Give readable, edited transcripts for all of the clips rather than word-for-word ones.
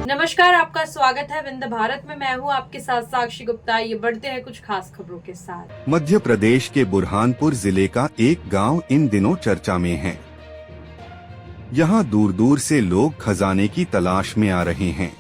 नमस्कार, आपका स्वागत है विंध्य भारत में। मैं हूं आपके साथ साक्षी गुप्ता। ये बढ़ते हैं कुछ खास खबरों के साथ। मध्य प्रदेश के बुरहानपुर जिले का एक गांव इन दिनों चर्चा में है। यहां दूर दूर से लोग खजाने की तलाश में आ रहे हैं।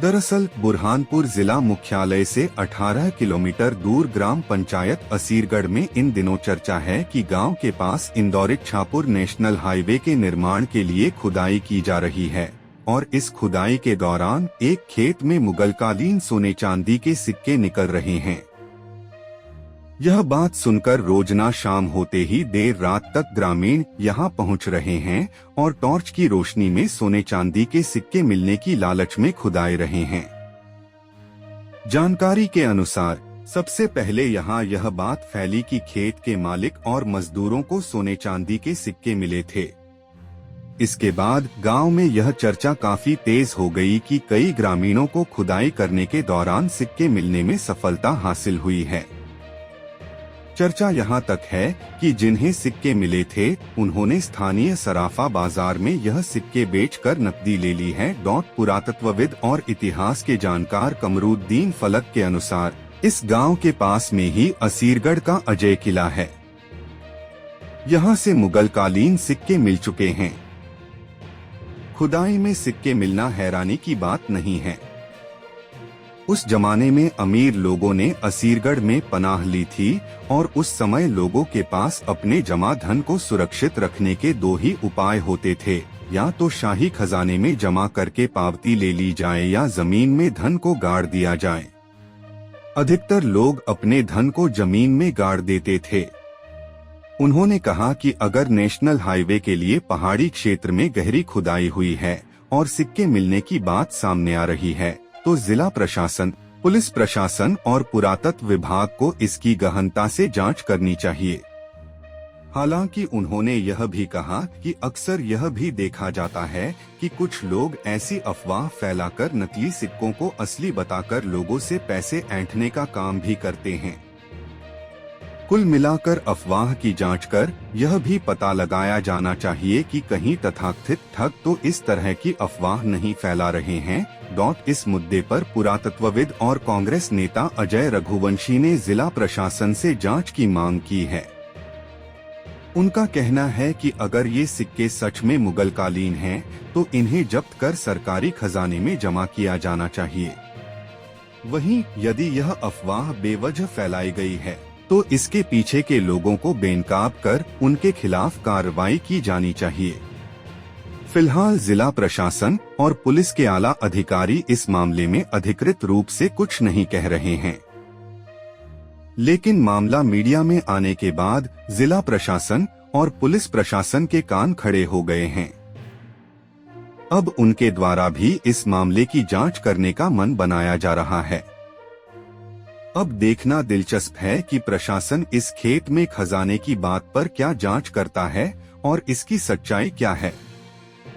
दरअसल बुरहानपुर जिला मुख्यालय से 18 किलोमीटर दूर ग्राम पंचायत असीरगढ़ में इन दिनों चर्चा है कि गांव के पास इंदौर-इच्छापुर नेशनल हाईवे के निर्माण के लिए खुदाई की जा रही है और इस खुदाई के दौरान एक खेत में मुगलकालीन सोने चांदी के सिक्के निकल रहे हैं। यह बात सुनकर रोजना शाम होते ही देर रात तक ग्रामीण यहां पहुंच रहे हैं और टॉर्च की रोशनी में सोने चांदी के सिक्के मिलने की लालच में खुदाई रहे हैं। जानकारी के अनुसार सबसे पहले यहां यह बात फैली कि खेत के मालिक और मजदूरों को सोने चांदी के सिक्के मिले थे। इसके बाद गांव में यह चर्चा काफी तेज हो गई कि कई ग्रामीणों को खुदाई करने के दौरान सिक्के मिलने में सफलता हासिल हुई है। चर्चा यहां तक है कि जिन्हें सिक्के मिले थे उन्होंने स्थानीय सराफा बाजार में यह सिक्के बेचकर नकदी ले ली है। पुरातत्वविद और इतिहास के जानकार कमरुद्दीन फलक के अनुसार इस गांव के पास में ही असीरगढ़ का अजय किला है। यहां से मुगलकालीन सिक्के मिल चुके हैं। खुदाई में सिक्के मिलना हैरानी की बात नहीं है। उस जमाने में अमीर लोगों ने असीरगढ़ में पनाह ली थी और उस समय लोगों के पास अपने जमा धन को सुरक्षित रखने के दो ही उपाय होते थे, या तो शाही खजाने में जमा करके पावती ले ली जाए या जमीन में धन को गाड़ दिया जाए। अधिकतर लोग अपने धन को जमीन में गाड़ देते थे। उन्होंने कहा कि अगर नेशनल हाईवे के लिए पहाड़ी क्षेत्र में गहरी खुदाई हुई है और सिक्के मिलने की बात सामने आ रही है तो जिला प्रशासन, पुलिस प्रशासन और पुरातत्व विभाग को इसकी गहनता से जांच करनी चाहिए। हालांकि उन्होंने यह भी कहा कि अक्सर यह भी देखा जाता है कि कुछ लोग ऐसी अफवाह फैलाकर नकली सिक्कों को असली बताकर लोगों से पैसे ऐंठने का काम भी करते हैं। कुल मिलाकर अफवाह की जांच कर यह भी पता लगाया जाना चाहिए कि कहीं तथाकथित ठग तो इस तरह की अफवाह नहीं फैला रहे हैं। इस मुद्दे पर पुरातत्वविद और कांग्रेस नेता अजय रघुवंशी ने जिला प्रशासन से जांच की मांग की है। उनका कहना है कि अगर ये सिक्के सच में मुगलकालीन हैं, तो इन्हें जब्त कर सरकारी खजाने में जमा किया जाना चाहिए। वहीं यदि यह अफवाह बेवजह फैलाई गई है तो इसके पीछे के लोगों को बेनकाब कर उनके खिलाफ कार्रवाई की जानी चाहिए। फिलहाल जिला प्रशासन और पुलिस के आला अधिकारी इस मामले में अधिकृत रूप से कुछ नहीं कह रहे हैं, लेकिन मामला मीडिया में आने के बाद जिला प्रशासन और पुलिस प्रशासन के कान खड़े हो गए हैं। अब उनके द्वारा भी इस मामले की जांच करने का मन बनाया जा रहा है। अब देखना दिलचस्प है कि प्रशासन इस खेत में खजाने की बात पर क्या जांच करता है और इसकी सच्चाई क्या है।